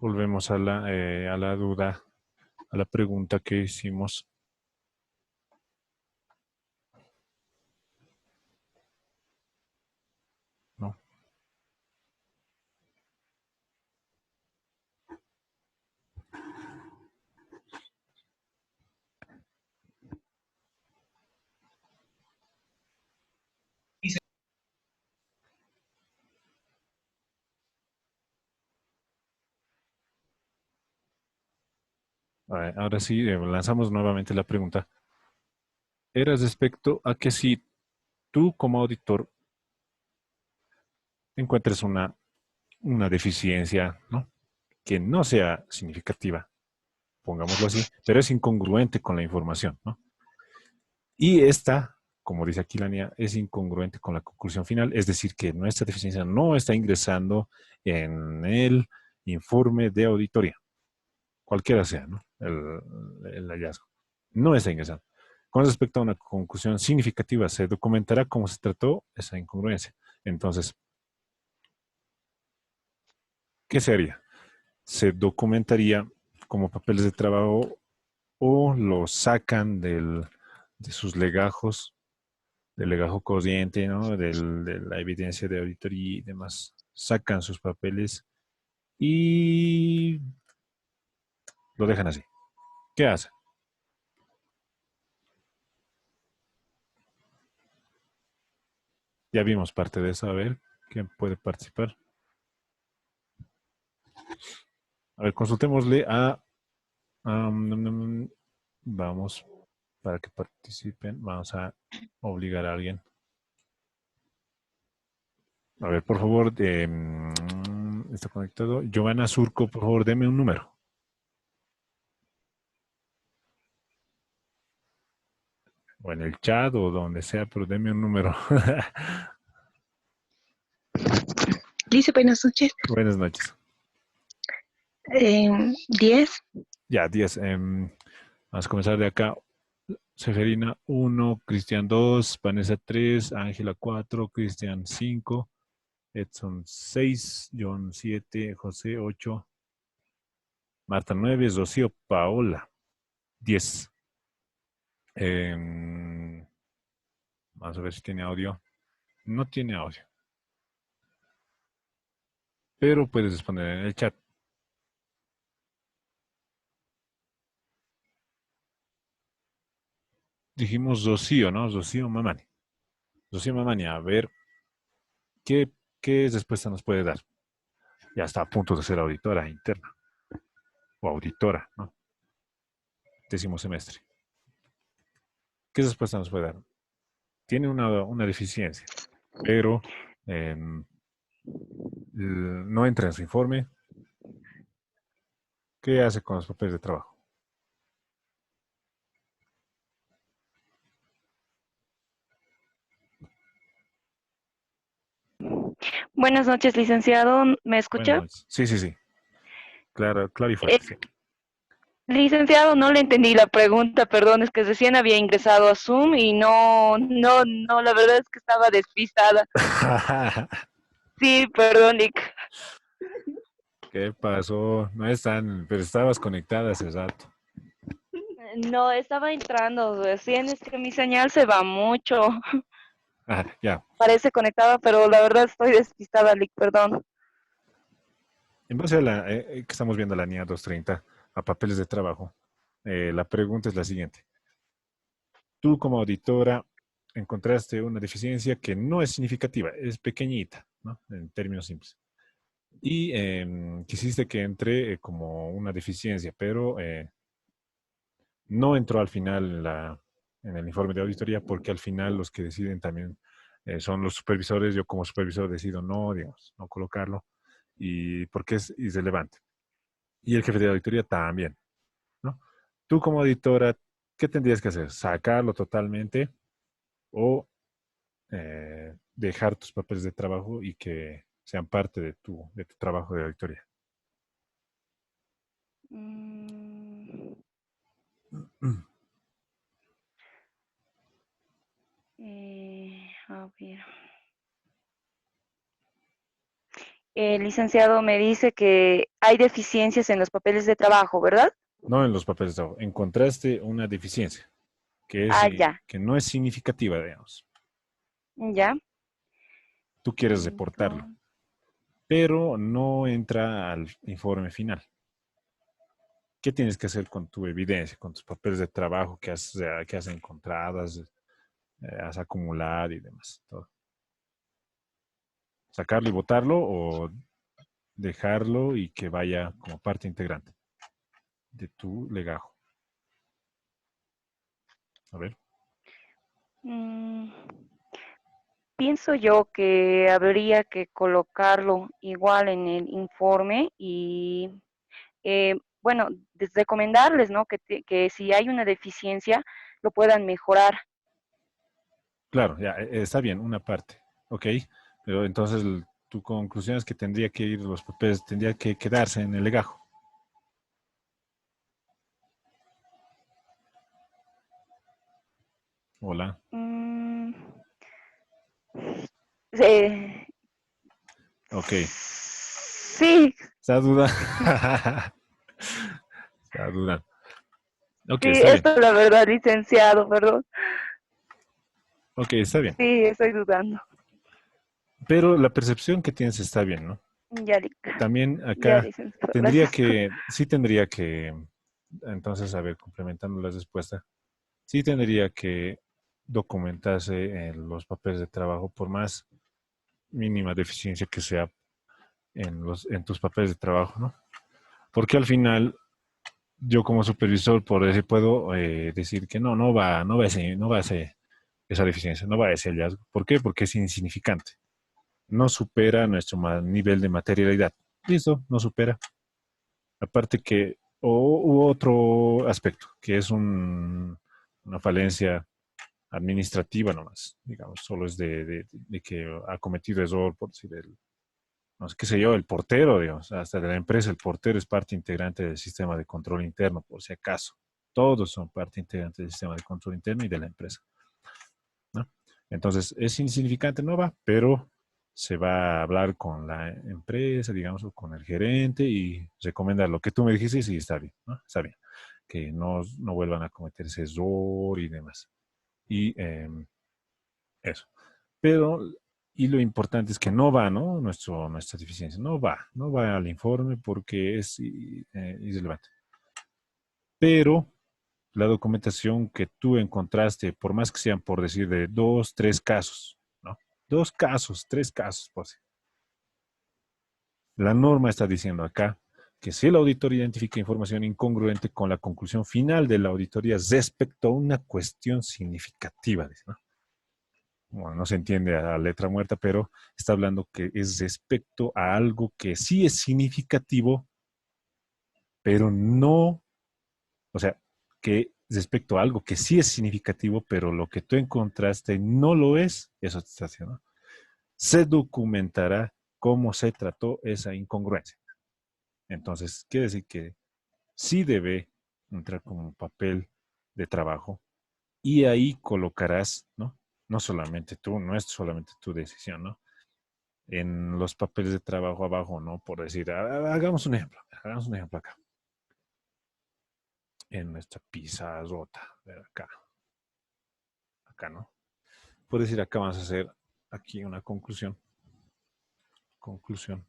Volvemos a la duda, a la pregunta que hicimos. ¿No? A ver, ahora sí, lanzamos nuevamente la pregunta. Era respecto a que si tú como auditor encuentres una deficiencia, ¿no? Que no sea significativa, pongámoslo así, pero es incongruente con la información, ¿no? Y esta, como dice aquí la NIA, es incongruente con la conclusión final, es decir, que nuestra deficiencia no está ingresando en el informe de auditoría, cualquiera sea, ¿no? El hallazgo. No está ingresando. Con respecto a una conclusión significativa, se documentará cómo se trató esa incongruencia. Entonces, ¿qué se haría? Se documentaría como papeles de trabajo o lo sacan de sus legajos, del legajo corriente, ¿no? De la evidencia de auditoría y demás. Sacan sus papeles y lo dejan así. ¿Qué hacen? Ya vimos parte de eso. A ver, ¿quién puede participar? A ver, consultémosle vamos, para que participen, vamos a obligar a alguien. A ver, por favor, está conectado. Giovanna Surco, por favor, deme un número. O en el chat o donde sea, pero deme un número. Dice, buenas noches. Buenas noches. 10. Ya, 10. Vamos a comenzar de acá. Seferina 1, Cristian 2, Vanessa 3, Ángela 4, Cristian 5, Edson 6, John 7, José 8, Marta 9, Rocío Paola 10. Vamos a ver si tiene audio. No tiene audio, pero puedes responder en el chat. Dijimos Rocío, ¿no? Rocío Mamani. Rocío Mamani, a ver qué, qué respuesta nos puede dar. Ya está a punto de ser auditora interna o auditora, ¿no? 10º semestre. ¿Qué respuesta nos puede dar? Tiene una deficiencia, pero eh, no entra en su informe. ¿Qué hace con los papeles de trabajo? Buenas noches, licenciado. ¿Me Buenas escucha? noches. Sí, sí, sí. Claro, claro y Eh, fuerte, sí. licenciado, no le entendí la pregunta, perdón, es que recién había ingresado a Zoom y no, la verdad es que estaba despistada. Sí, perdón, Nick. ¿Qué pasó? No están, pero estabas conectada hace rato. No, estaba entrando recién, es que mi señal se va mucho. Ya. Parece conectada, pero la verdad estoy despistada, Nick, perdón. En base a la que estamos viendo la NIA 230 a papeles de trabajo, la pregunta es la siguiente. Tú como auditora encontraste una deficiencia que no es significativa, es pequeñita, ¿no? En términos simples. Y quisiste que entre como una deficiencia, pero no entró al final en el informe de auditoría porque al final los que deciden también son los supervisores. Yo como supervisor decido no, digamos, no colocarlo y porque es irrelevante. Y el jefe de auditoría también, ¿no? Tú como auditora, ¿qué tendrías que hacer? ¿Sacarlo totalmente o dejar tus papeles de trabajo y que sean parte de tu trabajo de auditoría? Mm, a ver. El licenciado me dice que hay deficiencias en los papeles de trabajo, ¿verdad? No en los papeles de trabajo. Encontraste una deficiencia Ah, ya, que no es significativa, digamos. ya. Tú quieres reportarlo, Entonces, pero no entra al informe final. ¿Qué tienes que hacer con tu evidencia, con tus papeles de trabajo que has encontrado, has acumulado y demás? Todo. ¿Sacarlo y votarlo o dejarlo y que vaya como parte integrante de tu legajo? A ver. mm, pienso yo que habría que colocarlo igual en el informe y, bueno, recomendarles, ¿no? Que si hay una deficiencia, lo puedan mejorar. Claro, ya, está bien, una parte. Ok, pero entonces tu conclusión es que tendría que ir los papeles, tendría que quedarse en el legajo. Hola. Mm, eh, Ok, sí, está duda. Está duda. Ok, sí, está bien. esto es la verdad, licenciado, perdón. Ok, está bien. Sí, estoy dudando. Pero la percepción que tienes está bien, ¿no? Ya, También ya, acá licenciado, gracias. sí tendría que, entonces, a ver, complementando la respuesta, sí tendría que documentarse en los papeles de trabajo, por más mínima deficiencia que sea en tus papeles de trabajo, ¿no? Porque al final, yo como supervisor, por decir, puedo decir que no va esa deficiencia, no va ese hallazgo. ¿Por qué? Porque es insignificante. No supera nuestro nivel de materialidad. Listo, no supera. Aparte que, u otro aspecto, que es una falencia administrativa nomás, digamos, solo es de que ha cometido error, por decir, no sé qué sé yo, el portero, digamos, hasta de la empresa, el portero es parte integrante del sistema de control interno, por si acaso. Todos son parte integrante del sistema de control interno y de la empresa, ¿no? Entonces, es insignificante, no va, pero se va a hablar con la empresa, digamos, o con el gerente y recomendar lo que tú me dijiste y sí, está bien, ¿no? Está bien. Que no vuelvan a cometer ese error y demás. Y eso. Pero, y lo importante es que no va, ¿no? Nuestra deficiencia, no va al informe porque es irrelevante. Pero la documentación que tú encontraste, por más que sean por decir de dos, tres casos, ¿no? Dos casos, tres casos, pues. La norma está diciendo acá que si el auditor identifica información incongruente con la conclusión final de la auditoría respecto a una cuestión significativa, dice, ¿no? Bueno, no se entiende a letra muerta, pero está hablando que es respecto a algo que sí es significativo, pero no, o sea, que respecto a algo que sí es significativo, pero lo que tú encontraste no lo es, eso te está haciendo. Se documentará cómo se trató esa incongruencia. Entonces, quiere decir que sí debe entrar como un papel de trabajo y ahí colocarás, ¿no? No solamente tú, no es solamente tu decisión, ¿no? En los papeles de trabajo abajo, ¿no? Por decir, hagamos un ejemplo acá, en nuestra pizarrota, acá, ¿no? Por decir, acá vamos a hacer aquí una conclusión, conclusión,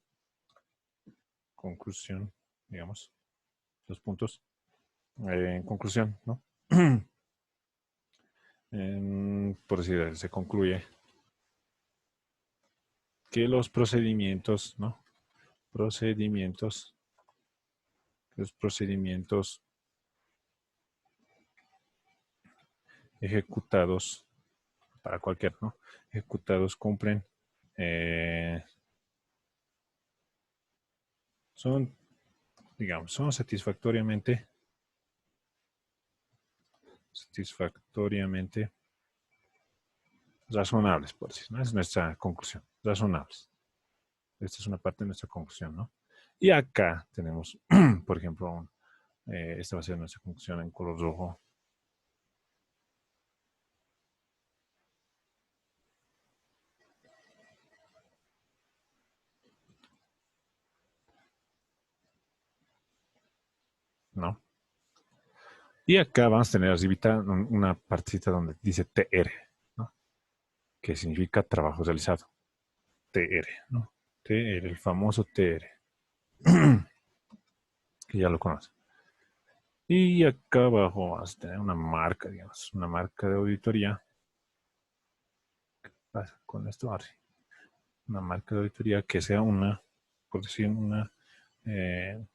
digamos, los puntos. En conclusión, ¿no? Por decir, se concluye que los procedimientos, ¿no? Procedimientos, los procedimientos ejecutados para cualquier, ¿no? Ejecutados cumplen, eh, son, digamos, son satisfactoriamente razonables, por decir, ¿no? Es nuestra conclusión, razonables. Esta es una parte de nuestra conclusión, ¿no? Y acá tenemos, por ejemplo, esta va a ser nuestra conclusión en color rojo. Y acá vamos a tener arribita una partecita donde dice TR, ¿no? Que significa trabajo realizado. TR, ¿no? TR, el famoso TR, que ya lo conoce. Y acá abajo vamos a tener una marca, digamos, una marca de auditoría. ¿Qué pasa con esto? Así. Una marca de auditoría que sea una, por decir, eh,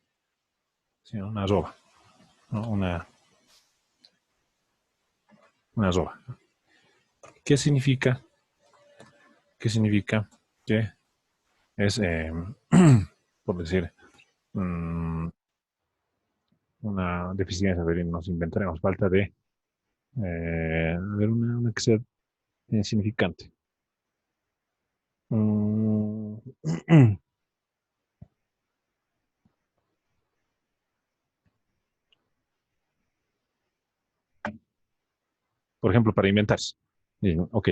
sí, una arroba, ¿no? Una arroba. ¿Qué significa? ¿Qué significa? Que es, por decir, mm, una deficiencia, a ver, nos inventaremos falta de una que sea insignificante. Mm, por ejemplo, para inventarse. Ok.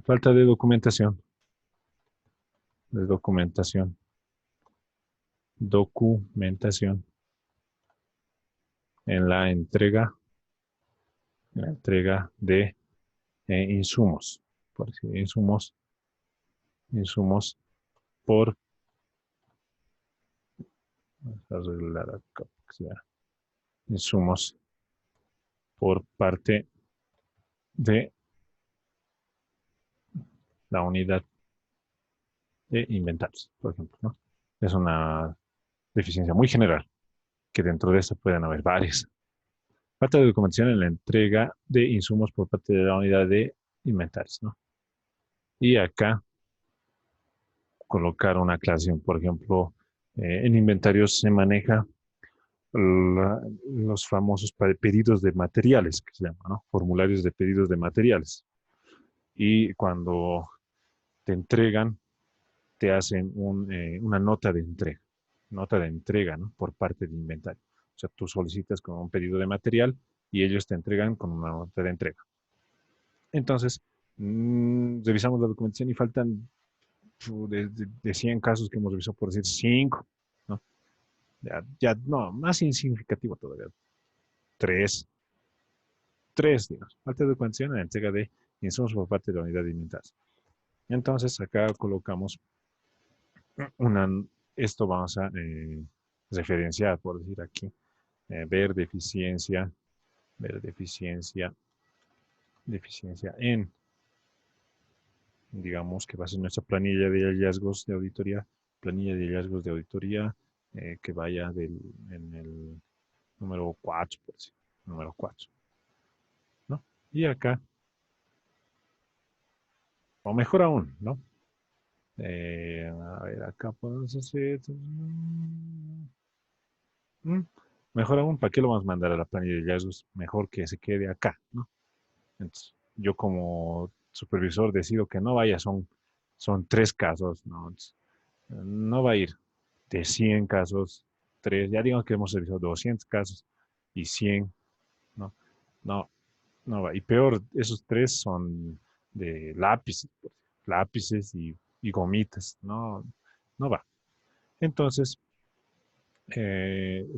Falta de documentación. De documentación. Documentación. En la entrega de insumos. Por decir, insumos por vamos a arreglar acá, que sea, insumos por parte de la unidad de inventarios, por ejemplo, ¿no? Es una deficiencia muy general, que dentro de esta pueden haber varias. Falta de documentación en la entrega de insumos por parte de la unidad de inventarios, ¿no? Y acá colocar una aclaración, por ejemplo, en inventarios se maneja los famosos pedidos de materiales, que se llaman, ¿no? Formularios de pedidos de materiales. Y cuando te entregan, te hacen una nota de entrega, ¿no? Por parte de inventario. O sea, tú solicitas con un pedido de material y ellos te entregan con una nota de entrega. Entonces, revisamos la documentación y faltan de 100 casos que hemos revisado, por decir 5, ¿no? Ya, no, más insignificativo todavía. 3, 3, digamos. Falta de documentación en la entrega de insumos por parte de la unidad de inventarios. Entonces, acá colocamos una, esto vamos a referenciar, por decir aquí, ver deficiencia, ver deficiencia en, digamos que va a ser nuestra planilla de hallazgos de auditoría, planilla de hallazgos de auditoría, que vaya en el número 4, por decir, número 4, ¿no? Y acá, o mejor aún, ¿no? A ver, acá podemos hacer... mm, mejor aún, ¿para qué lo vamos a mandar a la planilla de hallazgos? Mejor que se quede acá, ¿no? Entonces, yo como supervisor decido que no vaya, son 3 casos, ¿no? Entonces, no va a ir de 100 casos, 3, ya digamos que hemos revisado 200 casos y 100, ¿no? No, no va. Y peor, esos 3 son de lápices, lápices y gomitas, no, no va. Entonces,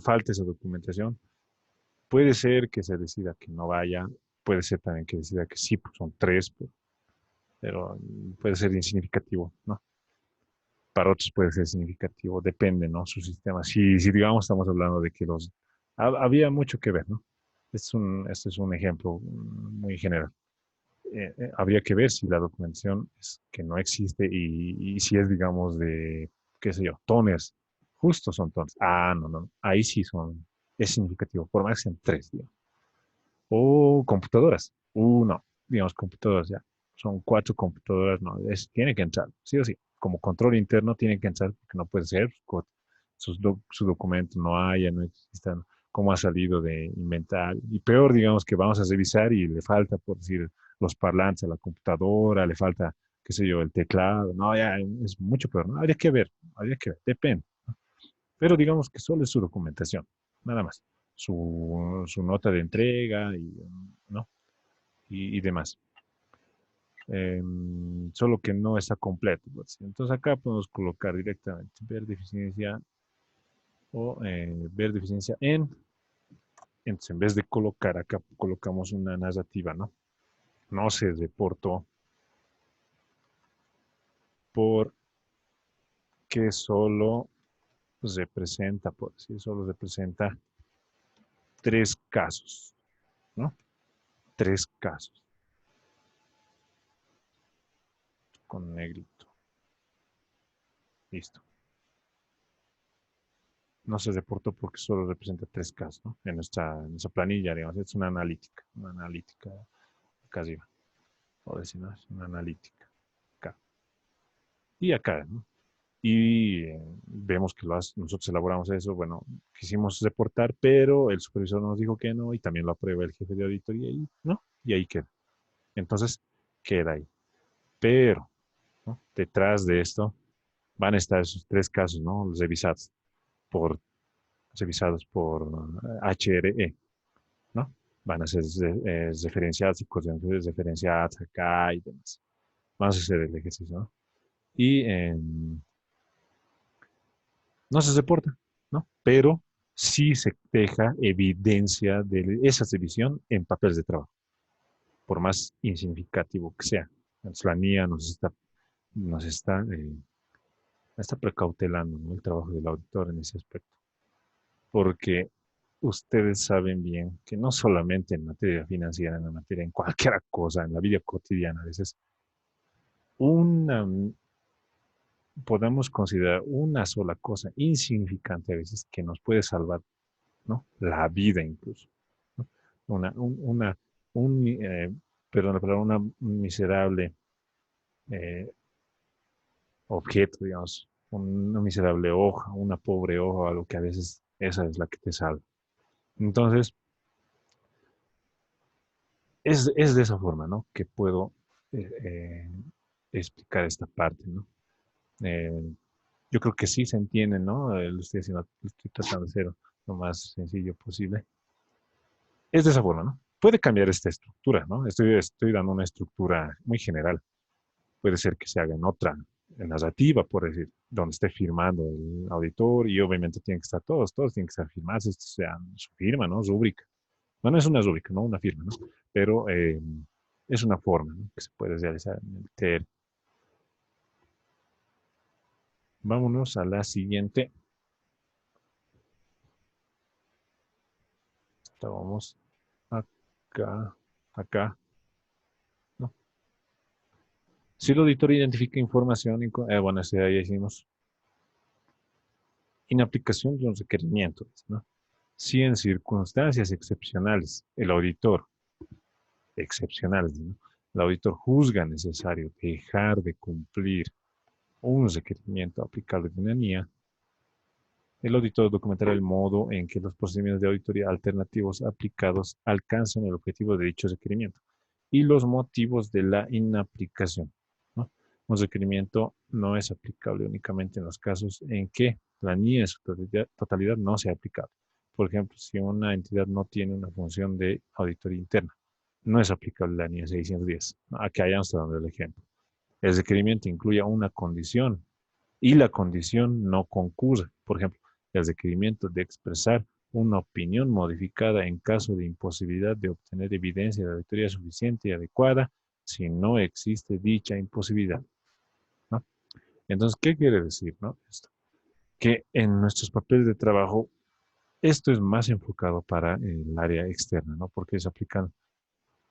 falta esa documentación. Puede ser que se decida que no vaya, puede ser también que decida que sí, pues son 3, pero puede ser insignificativo, ¿no? Para otros puede ser significativo, depende, ¿no? Su sistema. Si digamos estamos hablando de que había mucho que ver, ¿no? Este es un ejemplo muy general. Habría que ver si la documentación es que no existe y si es, digamos, de, qué sé yo, toners, justo son toners. Ah, no, no, ahí sí es significativo, por más que sean 3, digamos. O computadoras. No, digamos, computadoras ya. Son 4 computadoras, no, tiene que entrar, sí o sí. Como control interno tiene que entrar porque no puede ser, su documento no haya, no existan, cómo ha salido de inventar. Y peor, digamos, que vamos a revisar y le falta, por decir, los parlantes a la computadora, le falta, qué sé yo, el teclado. No, ya es mucho peor, ¿no? Habría que ver, depende. Pero digamos que solo es su documentación, nada más. Su nota de entrega ¿no? Y demás. Solo que no está completo, pues. Entonces acá podemos colocar directamente ver deficiencia o ver deficiencia en. Entonces, en vez de colocar acá, colocamos una narrativa, ¿no? No se reportó porque solo representa, por decir, solo representa 3 casos, ¿no? 3 casos, con negrito. Listo. No se reportó porque solo representa 3 casos, ¿no? En nuestra planilla, digamos, es una analítica acá arriba, por decir, ¿no? Es una analítica acá. Y acá, ¿no? Y vemos que nosotros elaboramos eso, bueno, quisimos reportar, pero el supervisor nos dijo que no y también lo aprueba el jefe de auditoría y no, y ahí queda. Entonces, queda ahí. Pero, ¿no? Detrás de esto van a estar esos 3 casos, ¿no? Los por, revisados por HRE, ¿no? Van a ser referenciados y coordinadores referenciados acá y demás. Vamos a hacer el ejercicio, ¿no? Y no se reporta, ¿no? Pero sí se deja evidencia de esa división en papeles de trabajo, por más insignificativo que sea. Entonces, la NIA nos está precautelando, ¿no? El trabajo del auditor en ese aspecto, porque ustedes saben bien que no solamente en materia financiera, en cualquier cosa, en la vida cotidiana, a veces una, podemos considerar una sola cosa insignificante a veces que nos puede salvar, ¿no? La vida incluso, ¿no? Una, un, una, un, perdón, la palabra, una miserable eh, objeto, digamos, una miserable hoja, una pobre hoja, algo que a veces esa es la que te salva. Entonces, es de esa forma, ¿no? Que puedo eh, eh, explicar esta parte, ¿no? Eh, yo creo que sí se entiende, ¿no? Lo estoy tratando de hacer lo más sencillo posible. Es de esa forma, ¿no? Puede cambiar esta estructura, ¿no? Estoy dando una estructura muy general. Puede ser que se haga en otra narrativa, por decir, donde esté firmando el auditor y obviamente tienen que estar todos tienen que estar firmados, esto sea su firma, ¿no? Rúbrica. No es una rúbrica, no una firma, ¿no? Pero es una forma, ¿no? Que se puede realizar en el TR. Vámonos a la siguiente. Estábamos acá, acá, ¿no? Si el auditor identifica información, bueno, ahí hicimos inaplicación de un requerimiento, ¿no? Si en circunstancias excepcionales el auditor, excepcionales, ¿no? El auditor juzga necesario dejar de cumplir un requerimiento aplicable de una NIA, el auditor documentará el modo en que los procedimientos de auditoría alternativos aplicados alcanzan el objetivo de dicho requerimiento y los motivos de la inaplicación, ¿no? Un requerimiento no es aplicable únicamente en los casos en que la NIA en su totalidad no sea aplicable. Por ejemplo, si una entidad no tiene una función de auditoría interna, no es aplicable la NIA 610. Aquí hayamos dando el ejemplo. El requerimiento incluye una condición y la condición no concurre. Por ejemplo, el requerimiento de expresar una opinión modificada en caso de imposibilidad de obtener evidencia de auditoría suficiente y adecuada si no existe dicha imposibilidad, ¿no? Entonces, ¿qué quiere decir, no? Esto, que en nuestros papeles de trabajo esto es más enfocado para el área externa, ¿no? Porque se aplican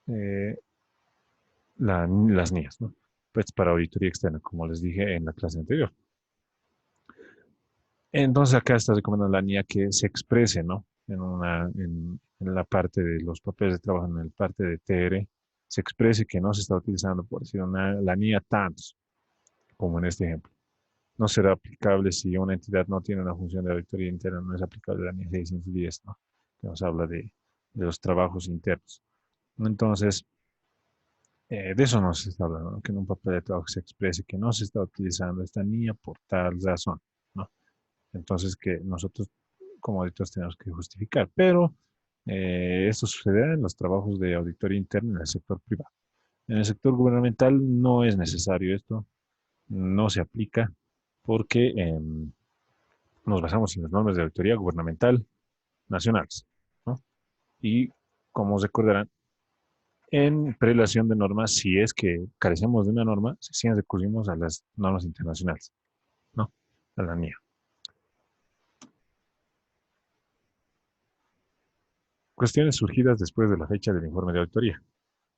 eh, las NIAs, ¿no? Pues para auditoría externa, como les dije en la clase anterior. Entonces acá está recomendando la NIA que se exprese, ¿no? En la parte de los papeles de trabajo, en la parte de TR, se exprese que no se está utilizando, por decir, la NIA tantos, como en este ejemplo. No será aplicable si una entidad no tiene una función de auditoría interna, no es aplicable la NIA 610, ¿no? Que nos habla de los trabajos internos. Entonces, de eso no se está hablando, ¿no? Que en un papel de trabajo se exprese que no se está utilizando esta NIA por tal razón, ¿no? Entonces, que nosotros como auditores tenemos que justificar, pero esto sucederá en los trabajos de auditoría interna en el sector privado. En el sector gubernamental no es necesario esto, no se aplica porque nos basamos en las normas de auditoría gubernamental nacionales, ¿no? Y como recordarán, en prelación de normas, si es que carecemos de una norma, sí recurrimos a las normas internacionales, ¿no? A la NIA. Cuestiones surgidas después de la fecha del informe de auditoría.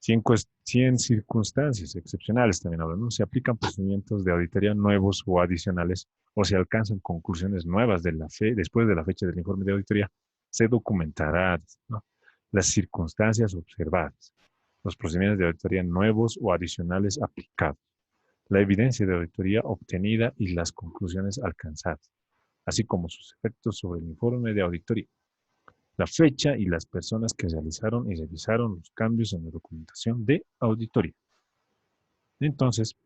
Si en circunstancias excepcionales también hablamos, se aplican procedimientos de auditoría nuevos o adicionales o se alcanzan conclusiones nuevas de la fe después de la fecha del informe de auditoría, se documentará, ¿no? Las circunstancias observadas, los procedimientos de auditoría nuevos o adicionales aplicados, la evidencia de auditoría obtenida y las conclusiones alcanzadas, así como sus efectos sobre el informe de auditoría, la fecha y las personas que realizaron y revisaron los cambios en la documentación de auditoría. Entonces,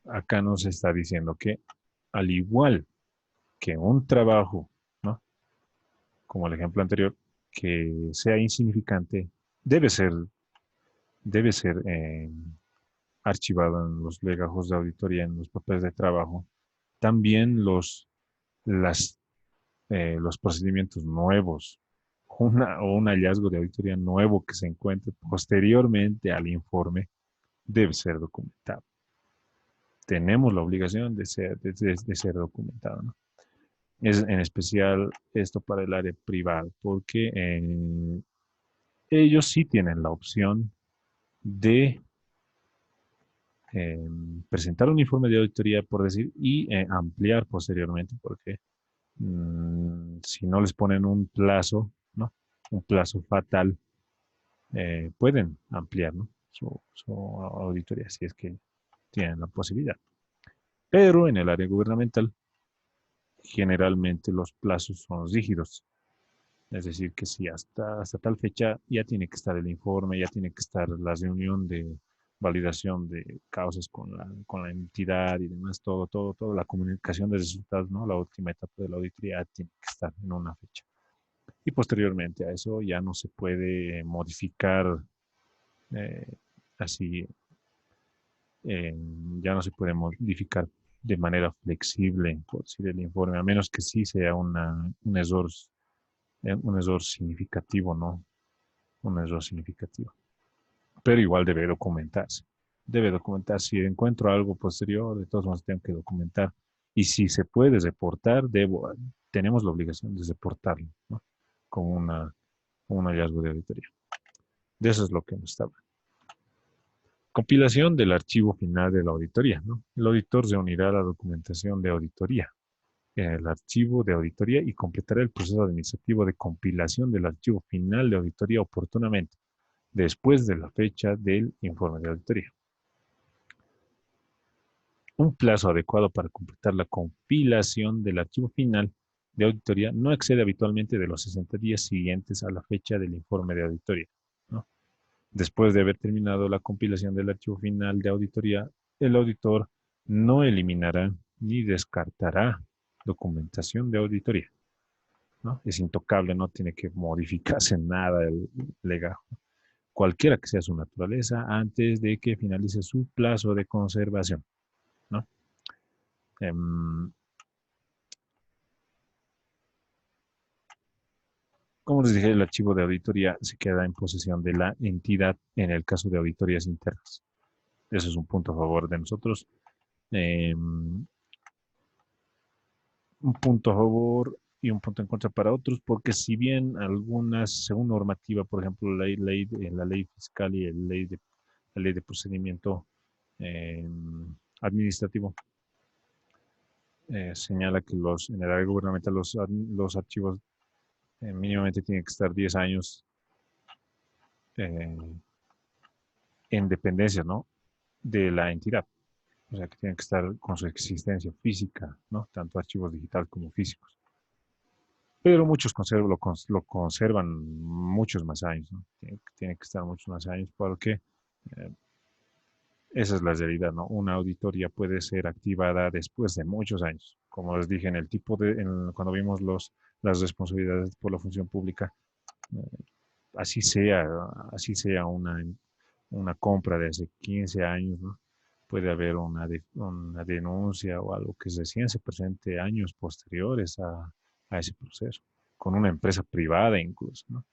acá nos está diciendo que al igual que un trabajo, ¿no? Como el ejemplo anterior, que sea insignificante, debe ser, debe ser archivado en los legajos de auditoría, en los papeles de trabajo. También las, los procedimientos nuevos, o un hallazgo de auditoría nuevo que se encuentre posteriormente al informe, debe ser documentado. Tenemos la obligación de ser documentado, ¿no? Es en especial esto para el área privada, porque ellos sí tienen la opción de presentar un informe de auditoría, por decir, y ampliar posteriormente, porque si no les ponen un plazo, ¿no? Un plazo fatal, pueden ampliar, ¿no? Su auditoría, si es que tienen la posibilidad. Pero en el área gubernamental, generalmente los plazos son rígidos. Es decir, que si hasta tal fecha ya tiene que estar el informe, ya tiene que estar la reunión de validación de causas con la entidad y demás, toda la comunicación de resultados, ¿no? La última etapa de la auditoría tiene que estar en una fecha. Y posteriormente a eso ya no se puede modificar eh, así, eh, ya no se puede modificar de manera flexible, por decir, el informe, a menos que sí sea un error significativo, ¿no? Un error significativo. Pero igual debe documentarse. Debe documentar. Si encuentro algo posterior, de todos modos tengo que documentar. Y si se puede reportar, tenemos la obligación de reportarlo, ¿no? Con un hallazgo de auditoría. De eso es lo que nos estaba. Compilación del archivo final de la auditoría, ¿no? El auditor reunirá la documentación de auditoría en el archivo de auditoría y completará el proceso administrativo de compilación del archivo final de auditoría oportunamente, después de la fecha del informe de auditoría. Un plazo adecuado para completar la compilación del archivo final de auditoría no excede habitualmente de los 60 días siguientes a la fecha del informe de auditoría, ¿no? Después de haber terminado la compilación del archivo final de auditoría, el auditor no eliminará ni descartará documentación de auditoría, ¿no? Es intocable, no tiene que modificarse nada el legajo, cualquiera que sea su naturaleza, antes de que finalice su plazo de conservación, ¿no? Como les dije, el archivo de auditoría se queda en posesión de la entidad en el caso de auditorías internas. Eso es un punto a favor de nosotros. Un punto a favor y un punto en contra para otros, porque si bien algunas, según normativa, por ejemplo, la ley fiscal y la ley de procedimiento eh, administrativo, señala que en el área gubernamental los archivos mínimamente tienen que estar 10 años eh, en dependencia, ¿no? De la entidad. O sea, que tienen que estar con su existencia física, ¿no? Tanto archivos digitales como físicos. Pero muchos lo conservan muchos más años, ¿no? Tiene que estar muchos más años porque esa es la realidad, ¿no? Una auditoría puede ser activada después de muchos años. Como les dije, cuando vimos las responsabilidades por la función pública, eh, así sea una compra de hace 15 años, ¿no? puede haber una denuncia o algo que recién se presente años posteriores a ese proceso, con una empresa privada incluso, ¿no?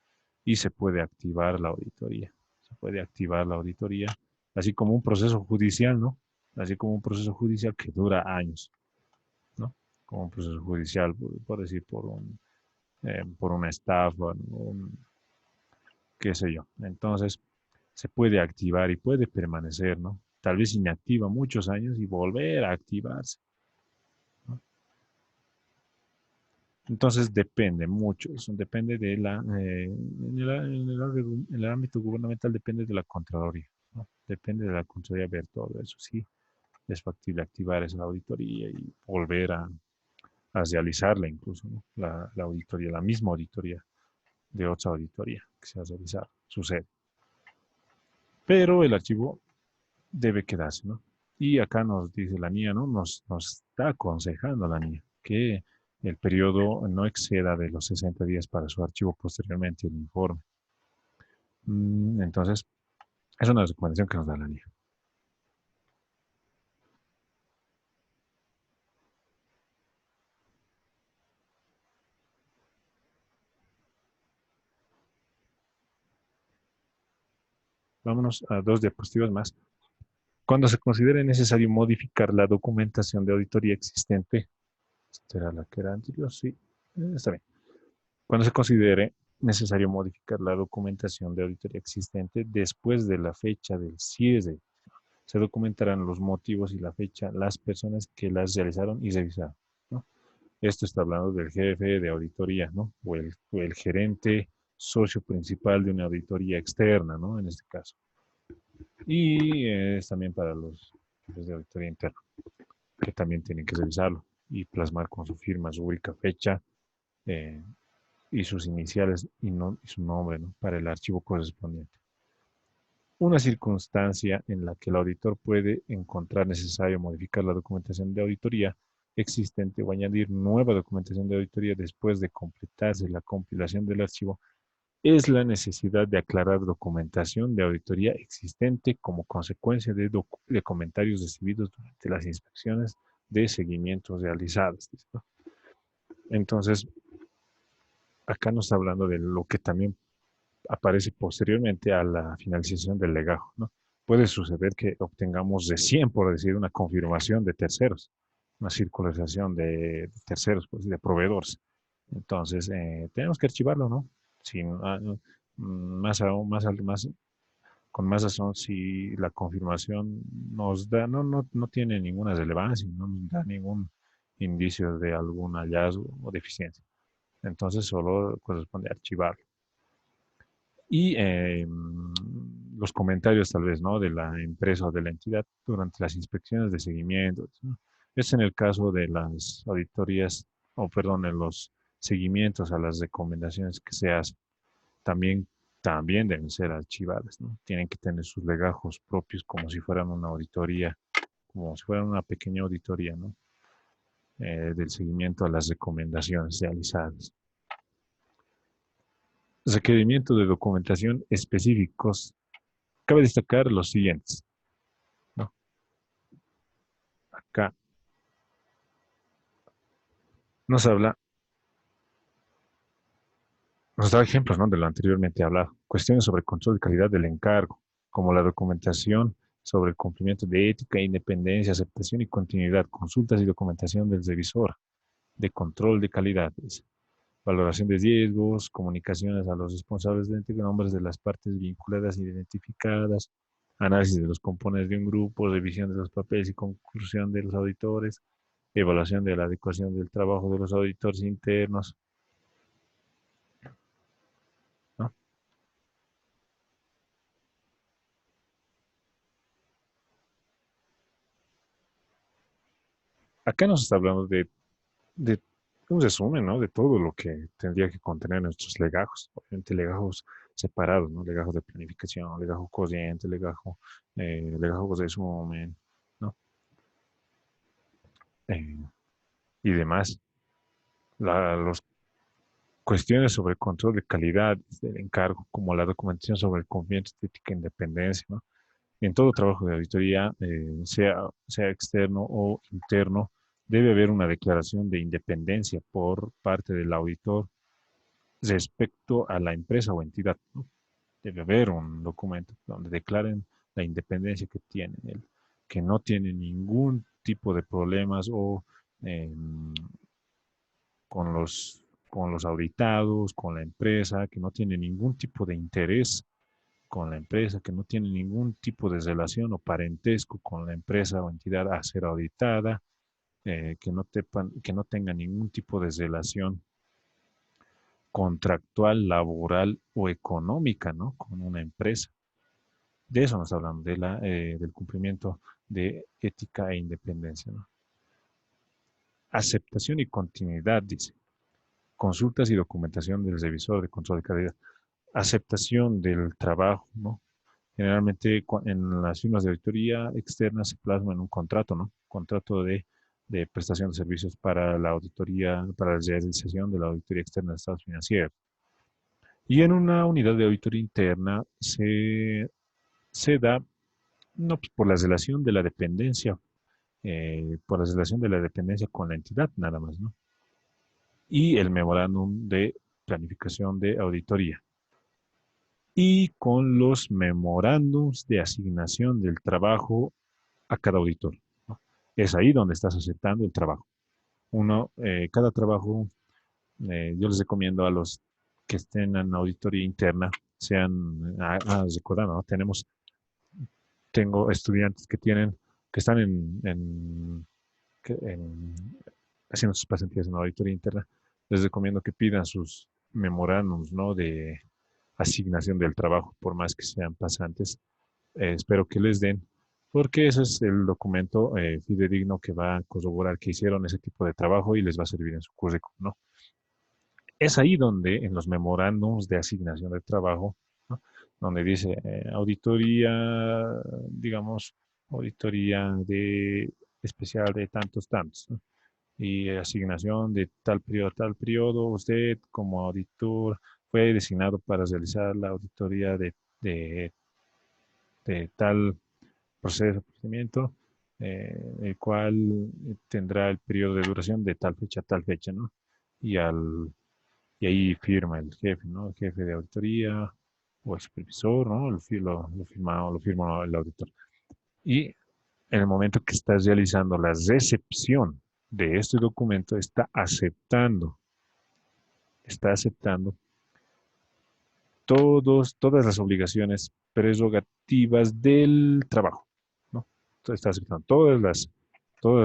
Y se puede activar la auditoría. Se puede activar la auditoría, así como un proceso judicial, ¿no? Así como un proceso judicial que dura años, ¿no? Como un proceso judicial, por decir, por una estafa, ¿no? Qué sé yo. Entonces, se puede activar y puede permanecer, ¿no? Tal vez inactiva muchos años y volver a activarse, ¿no? Entonces depende mucho, eso depende de en el ámbito gubernamental depende de la Contraloría, ¿no? Depende de la Contraloría ver todo eso, sí, es factible activar esa auditoría y volver a realizarla incluso, ¿no? La auditoría, la misma auditoría de otra auditoría que se ha realizado, sucede. Pero el archivo debe quedarse, ¿no? Y acá nos dice la NIA, ¿no? Nos está aconsejando la NIA que el periodo no exceda de los 60 días para su archivo posteriormente el informe. Entonces, es una recomendación que nos da la NIA. Vámonos a dos diapositivas más. Cuando se considere necesario modificar la documentación de auditoría existente, esta era la que era anterior, sí, está bien. Cuando se considere necesario modificar la documentación de auditoría existente después de la fecha del cierre, se documentarán los motivos y la fecha, las personas que las realizaron y revisaron, ¿no? Esto está hablando del jefe de auditoría, ¿no? O el gerente socio principal de una auditoría externa, ¿no? En este caso. Y es también para los jefes de auditoría interna, que también tienen que revisarlo y plasmar con su firma, su ubica fecha eh, y sus iniciales y su nombre, ¿no? Para el archivo correspondiente. Una circunstancia en la que el auditor puede encontrar necesario modificar la documentación de auditoría existente o añadir nueva documentación de auditoría después de completarse la compilación del archivo es la necesidad de aclarar documentación de auditoría existente como consecuencia de comentarios recibidos durante las inspecciones de seguimiento realizadas, ¿no? Entonces, acá nos está hablando de lo que también aparece posteriormente a la finalización del legajo, ¿no? Puede suceder que obtengamos recién, por decir, una confirmación de terceros, una circularización de terceros, pues, de proveedores. Entonces, tenemos que archivarlo, ¿no? Sin, más aún, con más razón, si la confirmación nos da, no tiene ninguna relevancia, no nos da ningún indicio de algún hallazgo o deficiencia. Entonces, solo corresponde archivarlo y los comentarios tal vez, ¿no? De la empresa o de la entidad durante las inspecciones de seguimiento, ¿no? Es en el caso de las auditorías, o perdón, en los seguimientos a las recomendaciones que se hacen. También, también deben ser archivadas, ¿no? Tienen que tener sus legajos propios como si fueran una auditoría, como si fueran una pequeña auditoría, ¿no? Del seguimiento a las recomendaciones realizadas. Requerimientos de documentación específicos. Cabe destacar los siguientes, ¿no? Acá nos habla, nos da ejemplos, ¿no? De lo anteriormente hablado. Cuestiones sobre control de calidad del encargo, como la documentación sobre el cumplimiento de ética, independencia, aceptación y continuidad, consultas y documentación del revisor, de control de calidad, valoración de riesgos, comunicaciones a los responsables de nombres de las partes vinculadas e identificadas, análisis de los componentes de un grupo, revisión de los papeles y conclusión de los auditores, evaluación de la adecuación del trabajo de los auditores internos, ¿no? Acá nos está hablando de un resumen, ¿no? De todo lo que tendría que contener nuestros legajos, obviamente legajos separados, ¿no? Legajos de planificación, legajo corriente, legajo de resumen, ¿no? Eh, y demás. Las cuestiones sobre control de calidad del encargo, como la documentación sobre el cumplimiento de ética e independencia, ¿no? En todo trabajo de auditoría, sea externo o interno, debe haber una declaración de independencia por parte del auditor respecto a la empresa o entidad, ¿no? Debe haber un documento donde declaren la independencia que tienen, que no tienen ningún tipo de problemas o eh, con con los auditados, con la empresa, que no tiene ningún tipo de interés con la empresa, que no tiene ningún tipo de relación o parentesco con la empresa o entidad a ser auditada, que no tenga ningún tipo de relación contractual, laboral o económica, ¿no? Con una empresa. De eso nos hablamos, del cumplimiento de ética e independencia, ¿no? Aceptación y continuidad, dice. Consultas y documentación del revisor de control de calidad. Aceptación del trabajo, ¿no? Generalmente en las firmas de auditoría externa se plasma en un contrato, ¿no? Contrato de prestación de servicios para la auditoría, para la realización de la auditoría externa de estados financieros. Y en una unidad de auditoría interna se da, no, pues, por la relación de la dependencia, por la relación de la dependencia con la entidad, nada más, ¿no? Y el memorándum de planificación de auditoría. Y con los memorándums de asignación del trabajo a cada auditor, ¿no? Es ahí donde estás aceptando el trabajo. Cada trabajo, yo les recomiendo a los que estén en auditoría interna, recordando, ¿no? Tengo estudiantes que están en haciendo sus pasantías en auditoría interna, les recomiendo que pidan sus memorándums, ¿no? De asignación del trabajo, por más que sean pasantes. Espero que les den, porque ese es el documento fidedigno que va a corroborar que hicieron ese tipo de trabajo y les va a servir en su currículum, ¿no? Es ahí donde en los memorándums de asignación de trabajo, ¿no? Donde dice auditoría, digamos, auditoría de especial de tantos tantos, ¿no? Y asignación de tal periodo a tal periodo, usted como auditor fue designado para realizar la auditoría de, de tal procedimiento, el cual tendrá el periodo de duración de tal fecha, ¿no? Y, al, y ahí firma el jefe, ¿no? El jefe de auditoría o el supervisor, ¿no? Lo firma el auditor. Y en el momento que estás realizando la recepción de este documento, está aceptando todas las obligaciones prerrogativas del trabajo, ¿no? Entonces está aceptando todas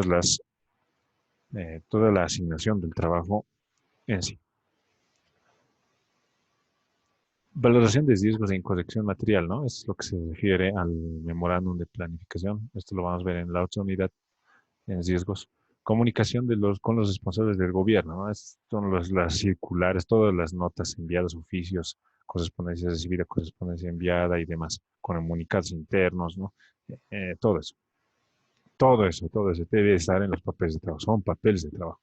las, toda la asignación del trabajo en sí. Valoración de riesgos e incorrección material, ¿no? Es lo que se refiere al memorándum de planificación. Esto lo vamos a ver en la otra unidad, en riesgos. Comunicación con los responsables del gobierno, ¿no? Son las circulares, todas las notas enviadas, oficios, correspondencia recibida, correspondencia enviada y demás, comunicados internos, ¿no? Todo eso. Todo eso debe estar en los papeles de trabajo. Son papeles de trabajo.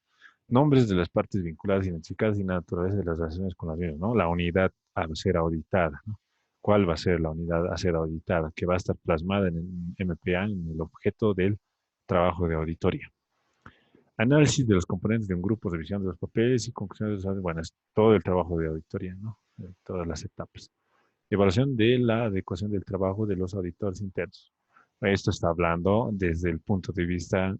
Nombres de las partes vinculadas, identificadas y naturaleza de las relaciones con las mismas, ¿no? La unidad a ser auditada, ¿no? ¿Cuál va a ser la unidad a ser auditada? Que va a estar plasmada en el MPA, en el objeto del trabajo de auditoría. Análisis de los componentes de un grupo, revisión de los papeles y conclusiones. Bueno, es todo el trabajo de auditoría, ¿no? Todas las etapas. Evaluación de la adecuación del trabajo de los auditores internos. Esto está hablando desde el punto de vista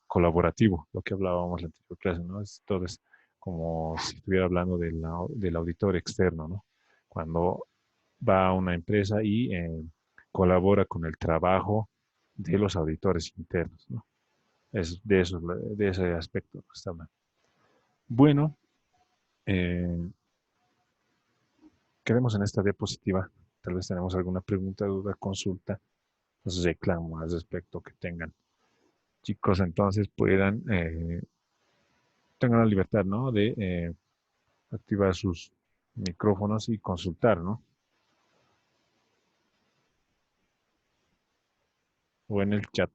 colaborativo, lo que hablábamos en la anterior clase, ¿no? Todo es como si estuviera hablando del auditor externo, ¿no? Cuando va a una empresa y colabora con el trabajo de los auditores internos, ¿no? Es de ese aspecto que está hablando. Bueno, eh, quedemos en esta diapositiva. Tal vez tenemos alguna pregunta, duda, consulta, reclamo al respecto que tengan. Chicos, entonces tengan la libertad, ¿no? De activar sus micrófonos y consultar, ¿no? O en el chat.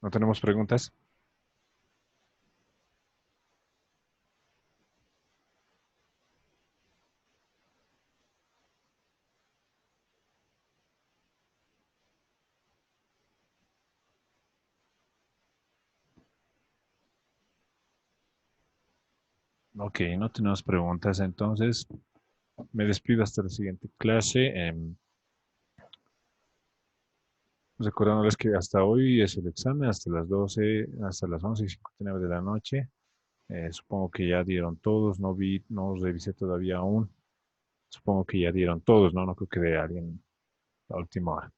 ¿No tenemos preguntas? Ok, no tenemos preguntas, entonces me despido hasta la siguiente clase. Recordándoles que hasta hoy es el examen, hasta las 12, hasta las 11:59 de la noche. Supongo que ya dieron todos, no revisé todavía aún. Supongo que ya dieron todos, ¿no? No creo que de alguien a última hora.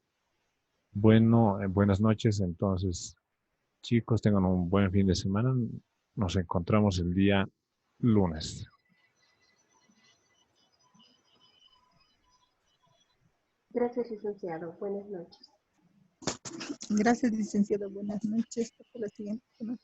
Bueno, buenas noches, entonces, chicos, tengan un buen fin de semana. Nos encontramos el día lunes. Gracias, licenciado. Buenas noches. Gracias, licenciado. Buenas noches. Hasta la siguiente semana.